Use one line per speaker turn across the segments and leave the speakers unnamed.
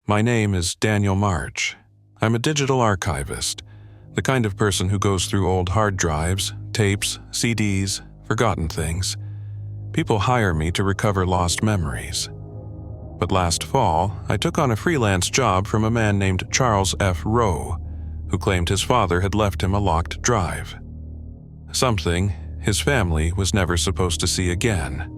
My name is Daniel March. I'm a digital archivist, the kind of person who goes through old hard drives, tapes, CDs, forgotten things. People hire me to recover lost memories. But last fall, I took on a freelance job from a man named Charles F. Rowe, who claimed his father had left him a locked drive. Something his family was never supposed to see again.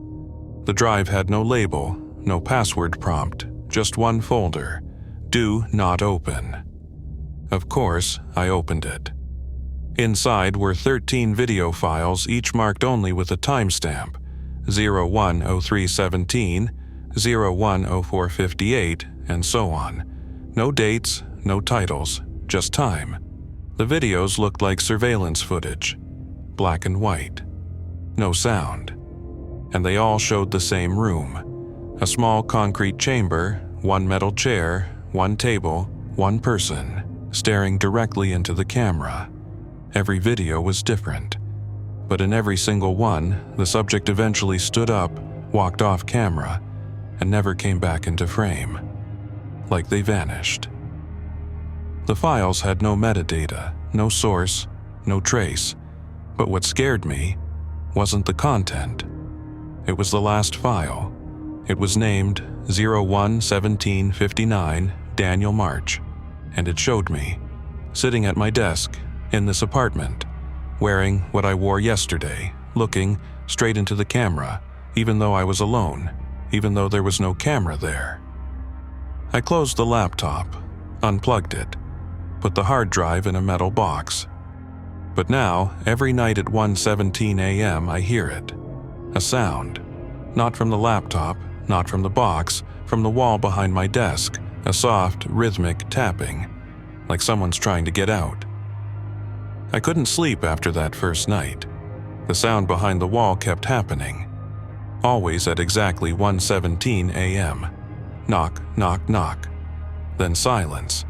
The drive had no label, no password prompt, just one folder: Do Not Open. Of course, I opened it. Inside were 13 video files, each marked only with a timestamp: 010317, 010458, and so on. No dates, no titles, just time. The videos looked like surveillance footage, black and white. No sound. And they all showed the same room. A small concrete chamber, one metal chair, one table, one person, staring directly into the camera. Every video was different. But in every single one, the subject eventually stood up, walked off camera, and never came back into frame. Like they vanished. The files had no metadata, no source, no trace. But what scared me wasn't the content. It was the last file. It was named 011759 Daniel March, and it showed me, sitting at my desk in this apartment, wearing what I wore yesterday, looking straight into the camera, even though I was alone, even though there was no camera there. I closed the laptop, unplugged it, put the hard drive in a metal box. But now, every night at 1:17 a.m., I hear it. A sound. Not from the laptop, not from the box, from the wall behind my desk, a soft, rhythmic tapping, like someone's trying to get out. I couldn't sleep after that first night. The sound behind the wall kept happening. Always at exactly 1:17 a.m. Knock, knock, knock. Then silence.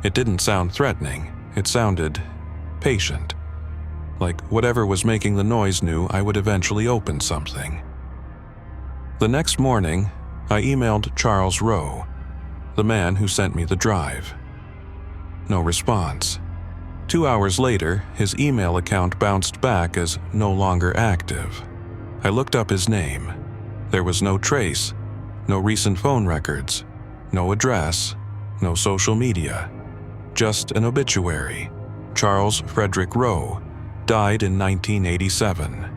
It didn't sound threatening. It sounded patient. Like whatever was making the noise knew I would eventually open something. The next morning, I emailed Charles Rowe, the man who sent me the drive. No response. 2 hours later, his email account bounced back as no longer active. I looked up his name. There was no trace, no recent phone records, no address, no social media. Just an obituary. Charles Frederick Rowe, died in 1987.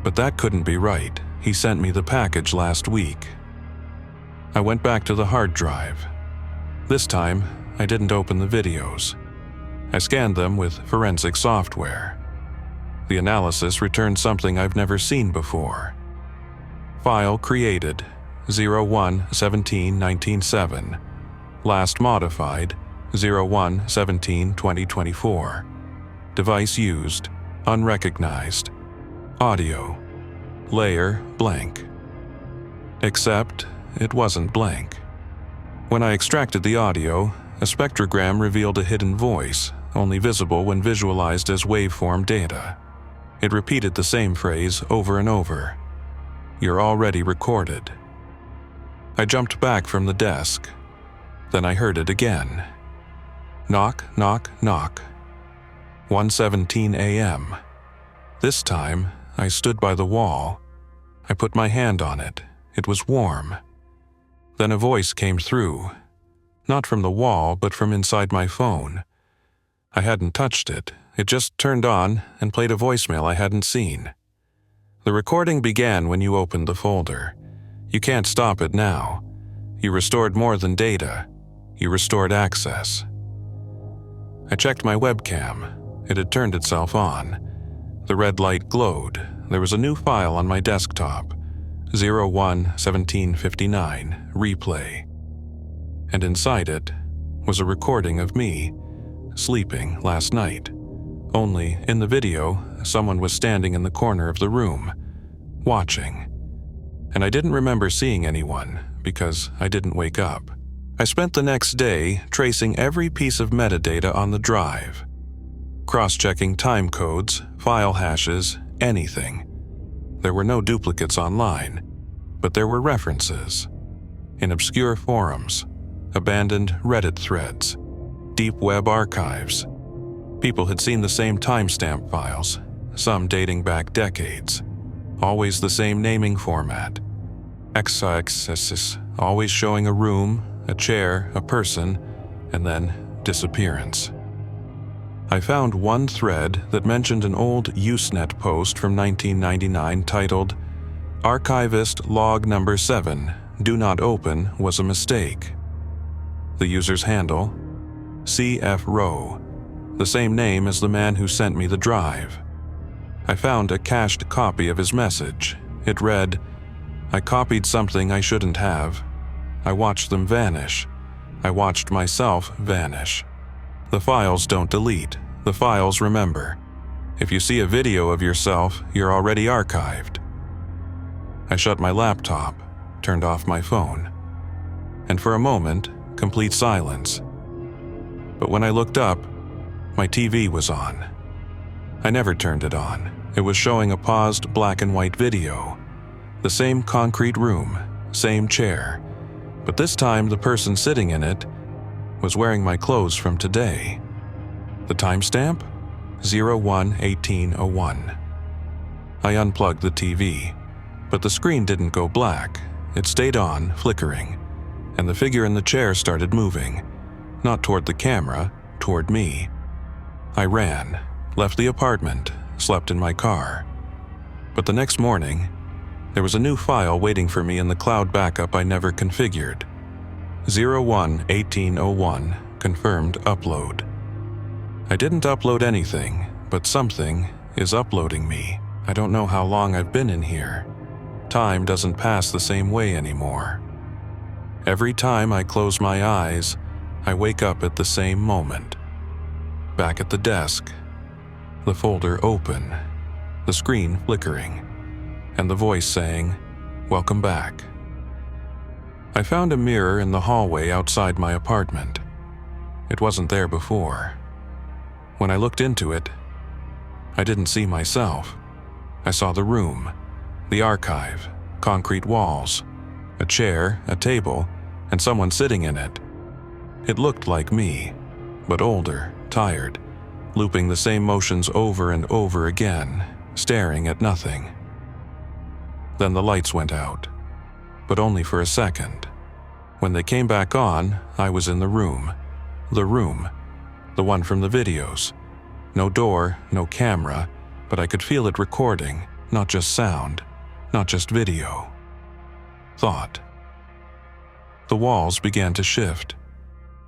But that couldn't be right. He sent me the package last week. I went back to the hard drive. This time, I didn't open the videos. I scanned them with forensic software. The analysis returned something I've never seen before. File created 01-17-19-7. Last modified 01-17-2024. Device used, unrecognized. Audio, layer blank. Except it wasn't blank. When I extracted the audio, a spectrogram revealed a hidden voice, only visible when visualized as waveform data. It repeated the same phrase over and over. You're already recorded. I jumped back from the desk. Then I heard it again. Knock, knock, knock. 1:17 a.m. This time, I stood by the wall. I put my hand on it. It was warm. Then a voice came through. Not from the wall, but from inside my phone. I hadn't touched it. It just turned on and played a voicemail I hadn't seen. The recording began when you opened the folder. You can't stop it now. You restored more than data. You restored access. I checked my webcam. It had turned itself on. The red light glowed. There was a new file on my desktop. 01-1759 replay. And inside it was a recording of me, sleeping last night. Only, in the video, someone was standing in the corner of the room, watching. And I didn't remember seeing anyone, because I didn't wake up. I spent the next day tracing every piece of metadata on the drive, cross-checking time codes, file hashes, anything. There were no duplicates online, but there were references. In obscure forums, abandoned Reddit threads, deep web archives. People had seen the same timestamp files, some dating back decades. Always the same naming format. XXS, always showing a room, a chair, a person, and then disappearance. I found one thread that mentioned an old Usenet post from 1999 titled, "Archivist log number 7, do not open, was a mistake." The user's handle, CF Rowe, the same name as the man who sent me the drive. I found a cached copy of his message. It read, "I copied something I shouldn't have. I watched them vanish. I watched myself vanish. The files don't delete. The files remember. If you see a video of yourself, you're already archived." I shut my laptop, turned off my phone, and for a moment, complete silence. But when I looked up, my TV was on. I never turned it on. It was showing a paused black and white video. The same concrete room, same chair, but this time the person sitting in it was wearing my clothes from today. The timestamp? 01/18/01. I unplugged the TV, but the screen didn't go black. It stayed on, flickering, and the figure in the chair started moving, not toward the camera, toward me. I ran, left the apartment, slept in my car. But the next morning, there was a new file waiting for me in the cloud backup I never configured. 01/18/01, confirmed upload. I didn't upload anything, but something is uploading me. I don't know how long I've been in here. Time doesn't pass the same way anymore. Every time I close my eyes, I wake up at the same moment. Back at the desk, the folder open, the screen flickering, and the voice saying, "Welcome back." I found a mirror in the hallway outside my apartment. It wasn't there before. When I looked into it, I didn't see myself. I saw the room, the archive, concrete walls, a chair, a table, and someone sitting in it. It looked like me, but older, tired, looping the same motions over and over again, staring at nothing. Then the lights went out, but only for a second. When they came back on, I was in the room, the one from the videos. No door, no camera, but I could feel it recording, not just sound, not just video. Thought. The walls began to shift.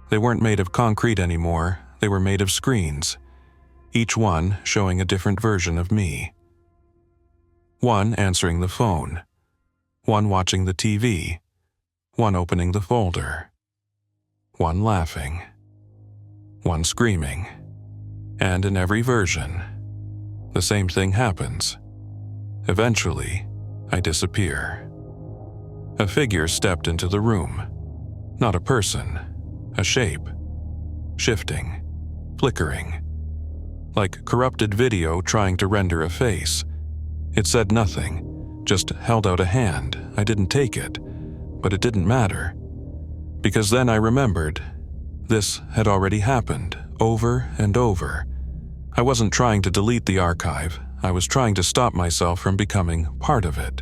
They weren't made of concrete anymore, they were made of screens, each one showing a different version of me. One answering the phone, one watching the TV, one opening the folder, one laughing, one screaming. And in every version, the same thing happens. Eventually, I disappear. A figure stepped into the room. Not a person, a shape. Shifting, flickering. Like corrupted video trying to render a face. It said nothing, just held out a hand. I didn't take it, but it didn't matter. Because then I remembered, this had already happened, over and over. I wasn't trying to delete the archive, I was trying to stop myself from becoming part of it.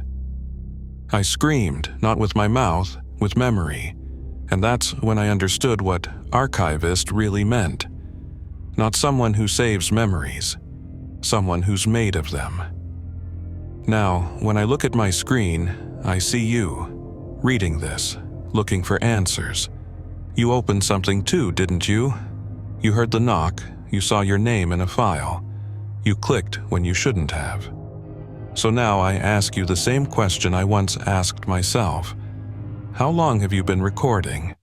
I screamed, not with my mouth, with memory, and that's when I understood what archivist really meant. Not someone who saves memories, someone who's made of them. Now, when I look at my screen, I see you, reading this, looking for answers. You opened something too, didn't you? You heard the knock, you saw your name in a file. You clicked when you shouldn't have. So now I ask you the same question I once asked myself. How long have you been recording?